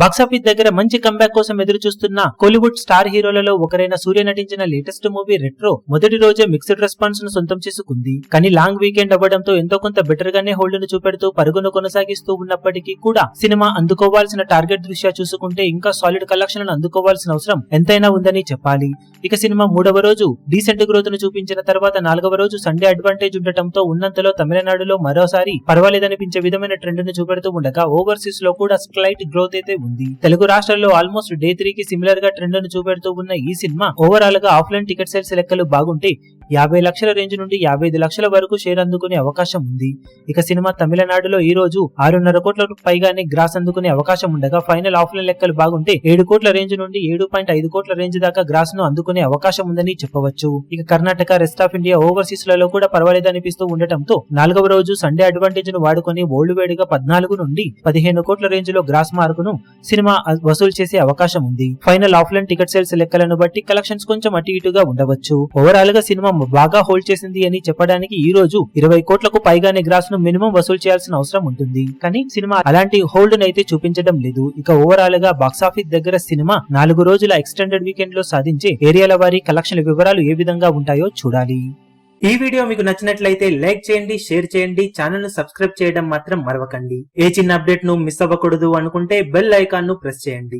Box office దగ్గర మంచి comeback కోసం ఎదురు చూస్తున్న కోలీవుడ్ స్టార్ హీరోలలో ఒకరైన సూర్య నటించిన లేటెస్ట్ మూవీ రెట్రో మొదటి రోజే మిక్స్డ్ రెస్పాన్స్ ను సొంతం చేసుకుంది. కానీ లాంగ్ వీకెండ్ అవ్వడంతో ఎంతో కొంత బెటర్ గానే హోల్డ్ ను చూపెడుతూ పరుగును కొనసాగిస్తూ ఉన్నప్పటికీ కూడా సినిమా అందుకోవాల్సిన టార్గెట్ దృష్ట్యా చూసుకుంటే ఇంకా సాలిడ్ కలెక్షన్లను అందుకోవాల్సిన అవసరం ఎంతైనా ఉందని చెప్పాలి. ఇక సినిమా మూడవ రోజు డీసెంట్ గ్రోత్ ను చూపించిన తర్వాత నాలుగవ రోజు సండే అడ్వాంటేజ్ ఉండటంతో ఉన్నంతలో తమిళనాడులో మరోసారి పర్వాలేదనిపించే విధమైన ట్రెండ్ ను చూపెడుతూ ఉండగా ఓవర్సీస్ లో కూడా స్లైట్ గ్రోత్ అయితే ఉంది. తెలుగు రాష్ట్రాల్లో ఆల్మోస్ట్ డే 3 కి సిమిలర్ గా ట్రెండ్ ను చూపెడుతూ ఉన్న ఈ సినిమా ఓవరాల్ గా ఆఫ్లైన్ టికెట్ సేల్స్ లెక్కలు బాగుంటే 50 లక్షల రేంజ్ నుండి 55 లక్షల వరకు షేర్ అందుకునే అవకాశం ఉంది. ఇక సినిమా తమిళనాడులో ఈ రోజు 6.5 కోట్లకు పైగానే గ్రాస్ అందుకునే అవకాశం ఉండగా ఫైనల్ ఆఫ్లైన్ లెక్కలు బాగుంటే 7 కోట్ల రేంజ్ నుండి 7.5 కోట్ల రేంజ్ దాకా గ్రాస్ ను అందుకునే అవకాశం ఉందని చెప్పవచ్చు. ఇక Karnataka, rest of India, overseas లలో కూడా పర్వాలేదనిపిస్తూ ఉండటంతో నాలుగవ రోజు సండే అడ్వాంటేజ్ ను వాడుకొని ఓల్డ్ వేడిగా 14 నుండి 15 కోట్ల రేంజ్ లో గ్రాస్ మార్కును సినిమా వసూలు చేసే అవకాశం ఉంది. ఫైనల్ ఆఫ్లైన్ టికెట్ సేల్స్ లెక్కలను బట్టి కలెక్షన్స్ కొంచెం అటు ఇటుగా ఉండవచ్చు. ఓవరాల్ గా సినిమా బాగా హోల్డ్ చేసింది అని చెప్పడానికి ఈ రోజు 20 కోట్లకు పైగానే గ్రాస్ ను మినిమం వసూలు చేయాల్సిన అవసరం ఉంటుంది. కానీ సినిమా అలాంటి హోల్డ్ నైతే చూపించడం లేదు. ఇక ఓవరాల్ గా బాక్సాఫీస్ దగ్గర సినిమా 4 రోజుల ఎక్స్టెండెడ్ వీకెండ్ లో సాధించే ఏరియాల వారి కలెక్షన్ వివరాలు ఏ విధంగా ఉంటాయో చూడాలి. ఈ వీడియో మీకు నచ్చినట్లయితే లైక్ చేయండి, షేర్ చేయండి, ఛానల్ ను సబ్స్క్రైబ్ చేయడం మాత్రం మరవకండి. ఏ చిన్న అప్డేట్ ను మిస్ అవ్వకూడదు అనుకుంటే బెల్ ఐకాన్ ను ప్రెస్ చేయండి.